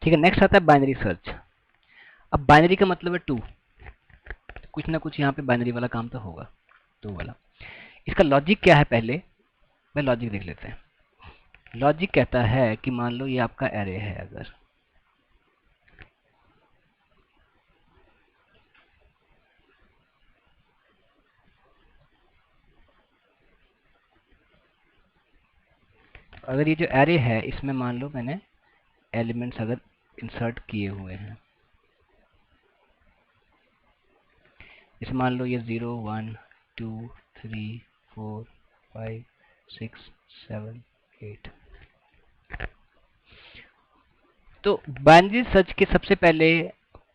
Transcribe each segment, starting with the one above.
ठीक है, नेक्स्ट आता है बाइनरी सर्च। अब बाइनरी का मतलब है 2, कुछ ना कुछ यहाँ पे बाइनरी वाला काम तो होगा, 2 वाला। इसका लॉजिक क्या है, पहले मैं लॉजिक देख लेते हैं। लॉजिक कहता है कि मान लो ये आपका एरे है, अगर ये जो एरे है इसमें मान लो मैंने एलिमेंट्स अगर इंसर्ट किए हुए हैं, जैसे मान लो ये 0 1 2 3 4 5 6 7 8, तो बाइनरी सर्च के सबसे पहले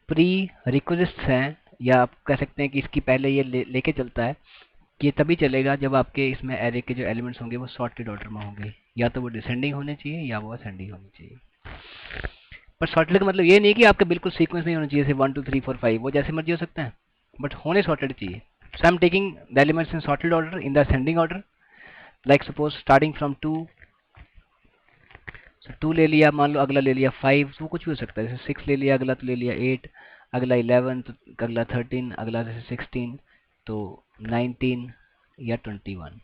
प्री रिक्वेजिस्ट्स हैं, या आप कह सकते हैं कि इसकी पहले ये लेके चलता है कि ये तभी चलेगा जब आपके इसमें एरे के जो एलिमेंट्स होंगे वो सॉर्टेड ऑर्डर में होंगे, या तो वो डिसेंडिंग होने चाहिए या वो असेंडिंग होनी चाहिए। पर सॉर्टेड का मतलब ये नहीं कि आपके बिल्कुल सीक्वेंस नहीं होना चाहिए, जैसे 1 2 3 4 5, वो जैसे मर्जी हो सकते हैं, बट होने सॉर्टेड चाहिए। So I am taking the elements in sorted order in the ascending order, like suppose starting from 2, 2 ले लिया, मान लो अगला ले लिया 5, तो वो कुछ भी हो सकता है, जैसे 6 ले लिया, अगला तो ले लिया 8, अगला 11, तो अगला 13, अगला जैसे 16, तो 19 या 21।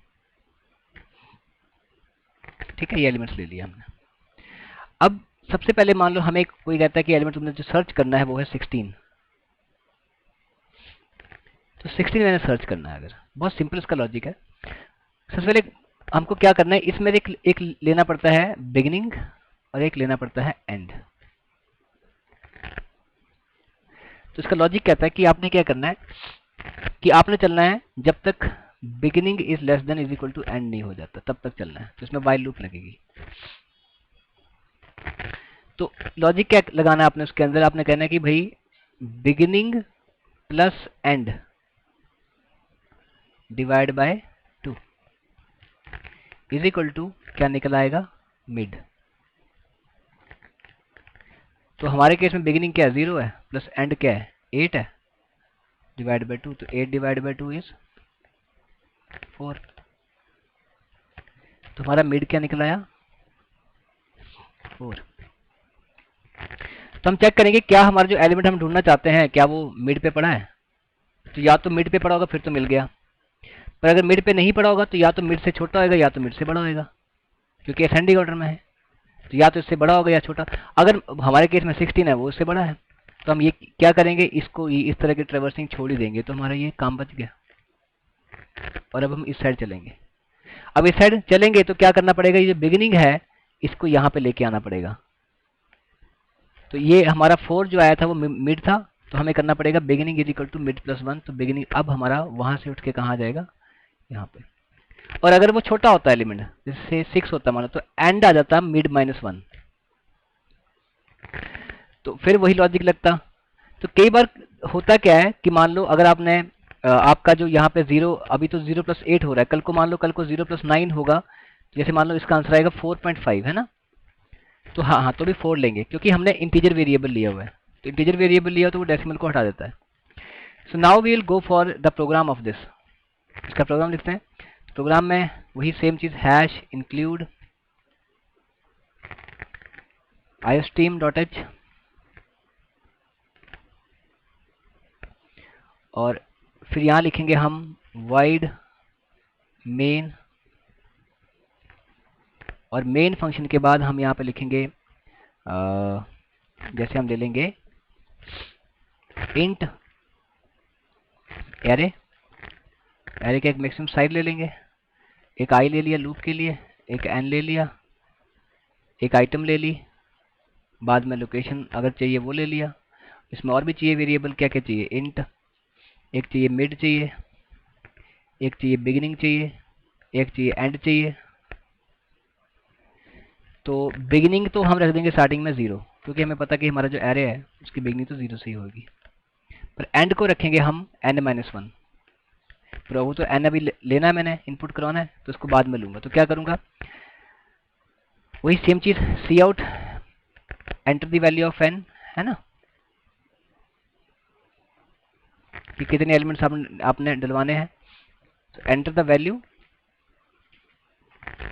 ठीक है, ये एलिमेंट्स ले लिया हमने। अब सबसे पहले मान लो हमें कोई कहता है कि एलिमेंट तुमने जो सर्च करना है वो है 16, तो 16 मैंने सर्च करना है। अगर बहुत सिंपल इसका लॉजिक है, सबसे पहले हमको क्या करना है, इसमें एक लेना पड़ता है बिगिनिंग और एक लेना पड़ता है एंड। तो इसका लॉजिक कहता है कि आपने क्या करना है कि आपने चलना है जब तक beginning is less than is equal to end नहीं हो जाता, तब तक चलना है। तो इसमें व्हाइल लूप लगेगी। तो लॉजिक क्या लगाना है आपने उसके अंदर, आपने कहना है कि भाई beginning plus end divide by 2 is equal to क्या निकल आएगा, मिड। तो हमारे केस में बिगिनिंग क्या है, 0 है, प्लस एंड क्या है, 8 है, डिवाइड बाय 2, तो 8 डिवाइड बाय 2 इज 4। तो हमारा मिड क्या निकल आया, 4। तो हम चेक करेंगे क्या हमारा जो एलिमेंट हम ढूंढना चाहते हैं क्या वो मिड पे पड़ा है। तो या तो मिड पे पड़ा होगा फिर तो मिल गया, पर अगर मिड पे नहीं पड़ा होगा तो या तो मिड से छोटा होगा या तो मिड से बड़ा होगा, क्योंकि असेंडिंग ऑर्डर में है, तो या तो इससे बड़ा होगा या छोटा। अगर हमारे केस में 16 है, वो इससे बड़ा है, तो हम ये क्या करेंगे, इसको इस तरह की ट्रेवर्सिंग छोड़ ही देंगे, तो हमारा ये काम बच गया। और अब हम इस साइड चलेंगे। अब इस साइड चलेंगे तो क्या करना पड़ेगा, ये जो बिगिनिंग है इसको यहाँ पे लेके आना पड़ेगा। तो ये हमारा 4 जो आया था वो मिड था, तो हमें करना पड़ेगा beginning is equal to mid plus 1। तो बिगिनिंग अब हमारा वहां से उठ के कहाँ जाएगा, यहाँ पे। और अगर वो छोटा होता है एलिमेंट, जैसे 6 होता मानो, तो एंड आ जाता मिड माइनस 1, तो फिर वही लॉजिक लगता। तो कई बार होता क्या है कि मान लो अगर आपने आपका जो यहाँ पे 0, अभी तो 0 प्लस 8 हो रहा है, कल को मान लो कल को 0 प्लस 9 होगा, जैसे मान लो इसका आंसर आएगा 4.5, है ना। तो हाँ हाँ, तो भी 4 लेंगे क्योंकि हमने इंटीजर वेरिएबल लिया हुआ है। तो इंटीजर वेरिएबल लिया तो वो डेसिमल को हटा देता है। So now we will go for the program of this. इसका प्रोग्राम लिखते हैं। प्रोग्राम में वही सेम चीज, हैश इंक्लूड iostream.h, और फिर यहाँ लिखेंगे हम void main, और मेन फंक्शन के बाद हम यहाँ पे लिखेंगे जैसे हम ले लेंगे इंट एरे, एरे का एक मैक्सिमम साइज ले लेंगे, एक आई ले लिया लूप के लिए, एक एन ले लिया, एक आइटम ले ली, बाद में लोकेशन अगर चाहिए वो ले लिया। इसमें और भी चाहिए वेरिएबल, क्या क्या चाहिए, इंट, एक चाहिए मिड चाहिए, एक चाहिए बिगिनिंग चाहिए, एक चाहिए एंड चाहिए। तो बिगिनिंग तो हम रख देंगे स्टार्टिंग में 0, क्योंकि हमें पता कि हमारा जो एरे है उसकी बिगिनिंग तो 0 से ही होगी। पर एंड को रखेंगे हम n-1, पर वो तो एन अभी लेना है, मैंने इनपुट करवाना है, तो उसको बाद में लूंगा। तो क्या करूंगा, वही सेम चीज, cout enter the value of n, है ना, कि कितने एलिमेंट्स आपने डलवाने हैं। तो enter the value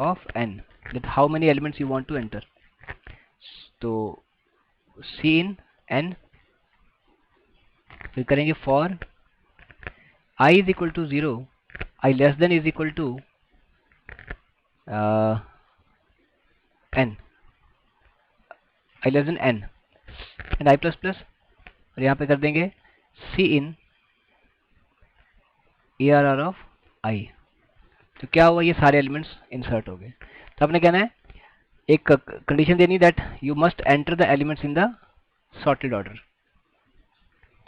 of n, that how many elements you want to enter. तो सी इन एन, फिर करेंगे for i is equal to 0, i less than is equal to n, i less than n and i plus plus, और यहाँ पे कर देंगे cin a are R of आई। तो क्या हुआ, ये सारे एलिमेंट्स इंसर्ट हो गए। तो आपने कहना है, एक कंडीशन देनी that you must enter the elements in the sorted order,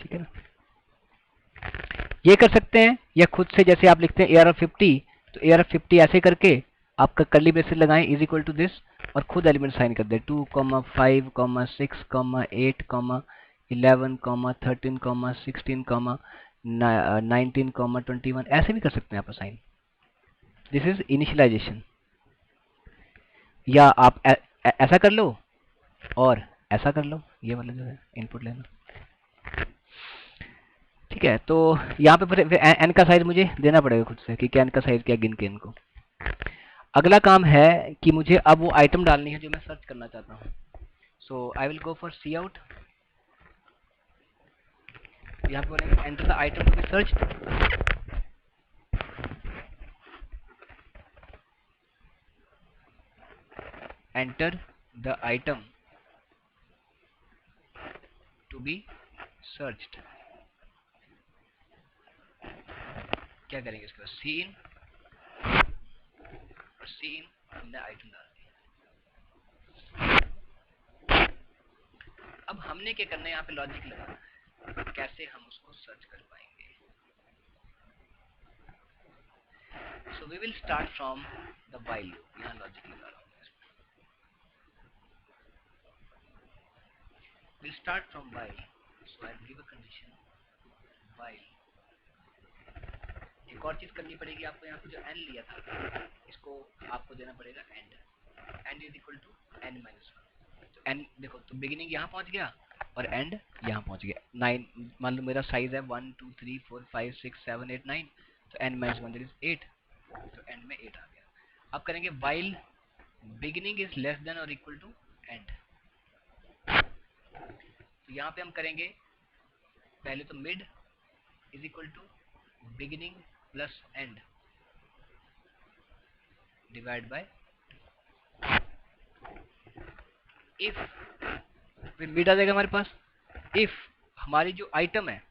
ठीक है ना। ये कर सकते हैं या खुद से, जैसे आप लिखते हैं ए आर ऑफ 50, तो ए आर ऑफ 50 ऐसे करके आपका कर्ली ब्रेसेस लगाएं इज इक्वल टू दिस, और खुद एलिमेंट साइन कर दें 2, 5, 6, 8, 11, 13, 16, 19, 21, ऐसे भी कर सकते हैं आप साइन। This is initialisation. या आप ऐसा कर लो और ऐसा कर लो, ये वाला जो है इनपुट लेना, ठीक है। तो यहाँ पे फिर एन का साइज मुझे देना पड़ेगा खुद से कि क्या एन का साइज क्या गिन के इनको। अगला काम है कि मुझे अब वो आइटम डालनी है जो मैं सर्च करना चाहता हूँ। So I will go for cout, यहाँ पे बोलेंगे enter the item to be searched, enter the item to be searched. क्या करेंगे इसके बाद सी इन, और सी इन हमने आइटम डाल दिया। अब हमने क्या करना है, यहाँ पे लॉजिक लगा कैसे हम उसको सर्च कर पाएंगे। So we will start from the while loop, यहाँ लॉजिक लगा रहा हूँ। we'll start from while, so I'll give a condition while। एक और चीज करनी पड़ेगी आपको, यहाँ पे जो n लिया था इसको आपको देना पड़ेगा end, end is equal to n minus 1। तो n देखो, तो बिगिनिंग यहाँ पहुंच गया और एंड यहाँ पहुंच गया 9। मान लो मेरा साइज है 1 2 3 4 5 6 7 8 9, तो n माइनस 1 दैट इज 8, तो एंड में 8 आ गया। अब करेंगे while beginning is less than और इक्वल टू एंड। तो यहाँ पे हम करेंगे पहले तो mid is equal to beginning plus end divide by if, फिर मिड आ जाएगा हमारे पास। इफ हमारी जो आइटम है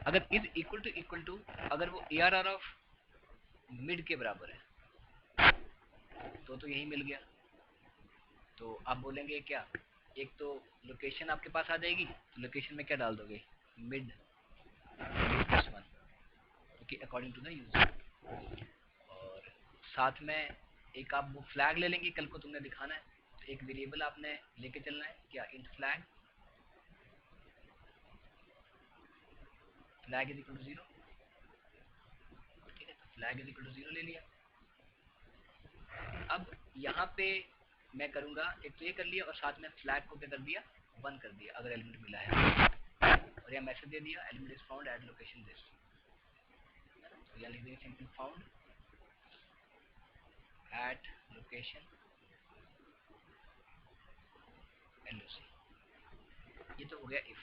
अगर इज इक्वल टू अगर वो A are R of mid के बराबर है तो यही मिल गया। तो आप बोलेंगे क्या, एक तो लोकेशन आपके पास आ जाएगी, तो लोकेशन में क्या डाल दोगे, मिड प्लस 1, क्योंकि अकॉर्डिंग टू द यूजर। और साथ में एक आप वो फ्लैग ले लेंगे, कल को तुमने दिखाना है, तो एक वेरिएबल आपने लेके चलना है क्या, int flag, flag is equal to 0, ठीक है। तो फ्लैग इज इक्वल टू 0 ले लिया। अब यहाँ पे मैं करूंगा, एक तो ये कर लिया और साथ में फ्लैग को क्या कर दिया, 1 कर दिया अगर एलिमेंट मिला है, और यहाँ मैसेज दे दिया element is found at location this. तो यहाँ लिख देंगे simple found at location LOC. ये तो हो गया इफ।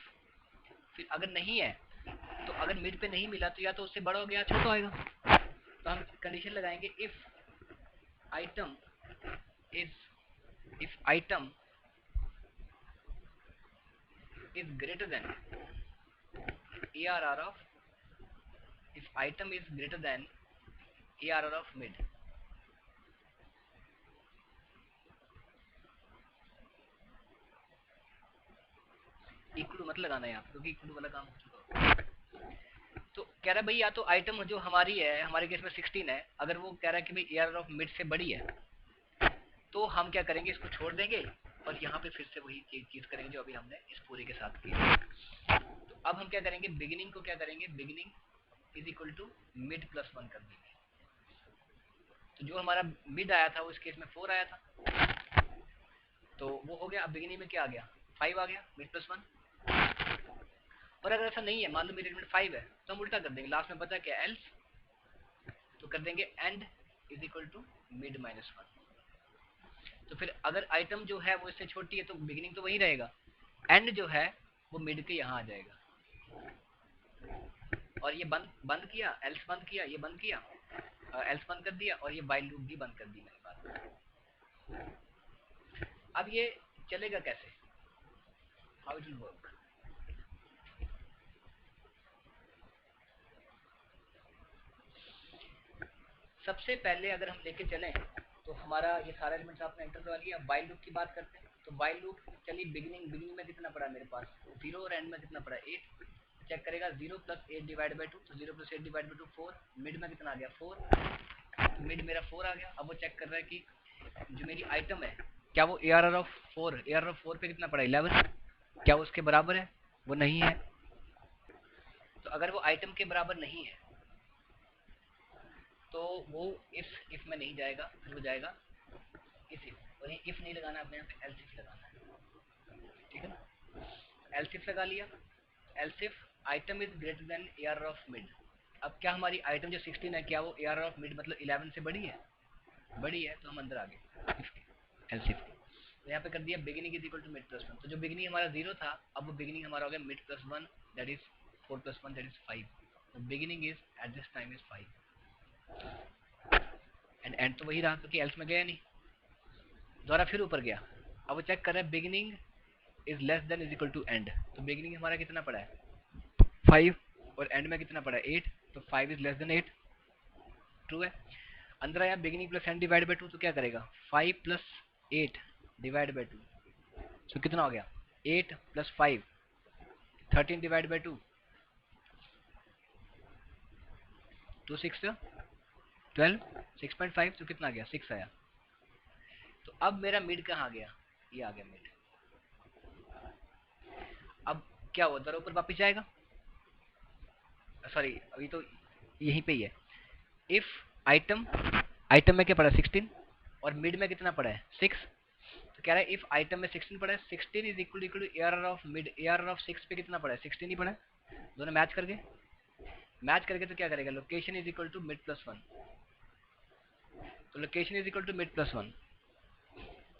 फिर अगर नहीं है, तो अगर मिड पे नहीं मिला तो या तो उससे बड़ा हो गया छोटा होएगा, तो हम कंडीशन लगाएंगे if item is greater than ARR of, if item is greater than ARR of mid, equal मत लगाना है यहाँ पे क्योंकि इक्वल वाला काम हो चुका। तो कह रहा है भाई या तो आइटम जो हमारी है, हमारे केस में 16 है, अगर वो कह रहा है कि भाई ARR ऑफ मिड से बड़ी है तो हम क्या करेंगे, इसको छोड़ देंगे और यहाँ पे फिर से वही चीज करेंगे जो अभी हमने इस पूरे के साथ की। तो अब हम क्या करेंगे, बिगिनिंग को क्या करेंगे, beginning is equal to mid plus 1 कर देंगे। तो जो हमारा मिड आया था वो इस केस में 4 आया था, तो वो हो गया। अब बिगिनिंग में क्या आ गया, 5 आ गया, मिड प्लस 1। और अगर ऐसा नहीं है, मान लो मेरे एलिमेंट 5 है, तो हम उल्टा कर देंगे, लास्ट में बचा क्या, एल्स, तो कर देंगे end is equal to mid minus 1। तो फिर अगर आइटम जो है वो इससे छोटी है तो बिगिनिंग तो वही रहेगा, एंड जो है वो मिड के यहाँ आ जाएगा। और ये बंद बंद किया, एल्स बंद किया, ये बंद किया, एल्स बंद कर दिया, और ये व्हाइल लूप भी बंद कर दी मैंने बात। अब ये चलेगा कैसे, हाउ इट विल वर्क। सबसे पहले अगर हम लेके चलें तो हमारा ये सारा एलिमेंट्स आपने एंटर करवा लिया। व्हाइल लूप की बात करते हैं, तो व्हाइल लूप चलिए बिगिनिंग में कितना पड़ा मेरे पास 0 और एंड में कितना पड़ा 8। चेक करेगा 0 प्लस 8 डिवाइड बाई 2, तो 0 प्लस 8 डिवाइड बाई 2 4। मिड में कितना आ गया 4, तो मिड मेरा 4 आ गया। अब वो चेक कर रहा है कि जो मेरी आइटम है क्या वो ARR ऑफ 4 पे कितना पड़ा 11, क्या वो उसके बराबर है, वो नहीं है। तो अगर वो आइटम के बराबर नहीं है तो वो इफ में नहीं जाएगा, फिर वो जाएगा इस इफ, और ये इफ नहीं लगाना, अपने यहाँ पे एल्स इफ लगाना है, ठीक है ना। एल्स इफ लगा लिया, else if item is greater than ARR of mid. अब क्या हमारी आइटम जो 16 है क्या वो ARR ऑफ मिड मतलब 11 से बड़ी है, बड़ी है, तो हम अंदर आ गए एल्स इफ। तो यहाँ पे कर दिया beginning is equal to mid plus 1, तो जो बिगिनिंग हमारा 0 था अब वो बिगिनिंग हमारा हो गया mid plus 1 that is 4 plus 1 that is 5। तो beginning is at this time is 5 and and तो वही रहा क्योंकि एल्स में गया नहीं, दोबारा फिर ऊपर गया। अब वो चेक कर रहा है beginning is less than is equal to end, तो बिगिनिंग हमारा कितना पड़ा है 5 और एंड में कितना पड़ा है 8, तो 5 इज लेस देन 8, ट्रू है। अंदर आया beginning plus end divide by 2, तो क्या करेगा 5 प्लस 8 डिवाइड बाई 2, तो कितना हो गया 8 प्लस 5 13 डिवाइड बाई 2, 2 6 12 6.5, तो कितना आ गया 6 आया। तो अब मेरा मिड कहाँ आ गया, ये आ गया मिड। अब क्या हुआ दर ऊपर वापिस जाएगा, सॉरी अभी तो यहीं पे ही है। इफ आइटम में क्या पड़ा 16 और मिड में कितना पड़ा है 6, तो कह रहा है इफ आइटम में 16 पड़ा है 16 is equal to ARR of mid, ARR of 6 पे कितना पड़ा है 16 ही पड़ा है, दोनों मैच करके तो क्या करेगा location is equal to mid plus 1, तो location is equal to mid plus 1,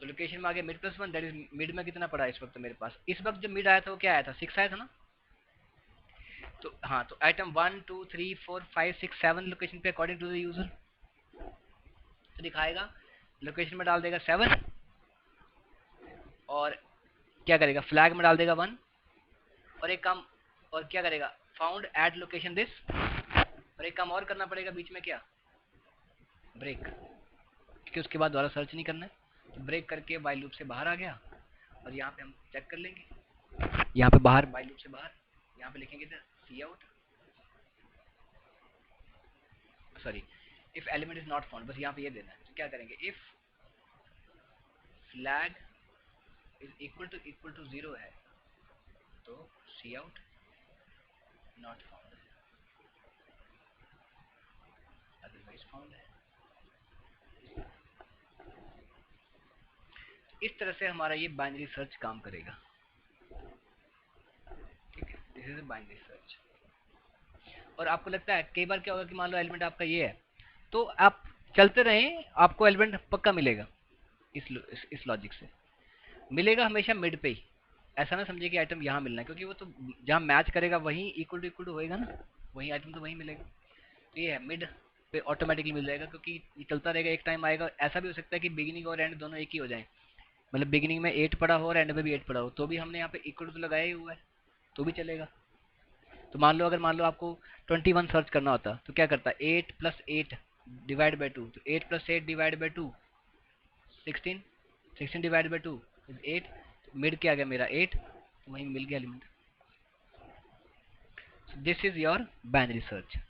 तो लोकेशन में आ गया mid plus 1 that is mid में कितना पड़ा है इस वक्त मेरे पास, इस वक्त जो मिड आया था वो क्या आया था 6 आया था ना। तो हाँ, तो आइटम 1 2 3 4 5 6 7 लोकेशन पे अकॉर्डिंग टू द यूजर तो दिखाएगा, लोकेशन में डाल देगा 7 और क्या करेगा फ्लैग में डाल देगा 1, और एक काम और क्या करेगा फाउंड एट लोकेशन दिस, और एक काम और करना पड़ेगा बीच में क्या ब्रेक, क्योंकि उसके बाद दोबारा सर्च नहीं करना है, तो ब्रेक करके व्हाइल लूप से बाहर आ गया। और यहाँ पे हम चेक कर लेंगे, यहाँ पे बाहर व्हाइल लूप से बाहर, यहाँ पे लिखेंगे cout, sorry if element is not found, बस यहाँ पे ये देना है। तो क्या करेंगे if flag is equal to 0 है तो सी आउट नॉट फाउंड है, अदरवाइज फाउंड है। इस तरह से हमारा ये बाइनरी सर्च काम करेगा, ठीक है, this is a binary search. और आपको लगता है कई बार क्या होगा कि मान लो एलिमेंट आपका ये है, तो आप चलते रहें आपको एलिमेंट पक्का मिलेगा, इस लॉजिक से मिलेगा हमेशा मिड पे ही, ऐसा ना समझिए कि आइटम यहाँ मिलना है, क्योंकि वो तो जहाँ मैच करेगा वही इक्वल टू होएगा ना, वही आइटम तो वही मिलेगा। तो ये है मिड पे ऑटोमेटिकली मिल जाएगा, क्योंकि ये चलता रहेगा, एक टाइम आएगा ऐसा भी हो सकता है कि बिगिनिंग और एंड दोनों एक ही हो जाए, मतलब बिगिनिंग में 8 पड़ा हो और एंड में भी 8 पड़ा हो, तो भी हमने यहाँ पे इक्वल टू लगाया ही हुआ है, तो भी चलेगा। तो मान लो आपको 21 सर्च करना होता तो क्या करता 8 प्लस 8 डिवाइड बाई 2, तो 8 plus 8 divide by 2 16, 16 divide by 2 is 8, mid क्या आ गया मेरा 8, तो वहीं मिल गया element. This is your binary search.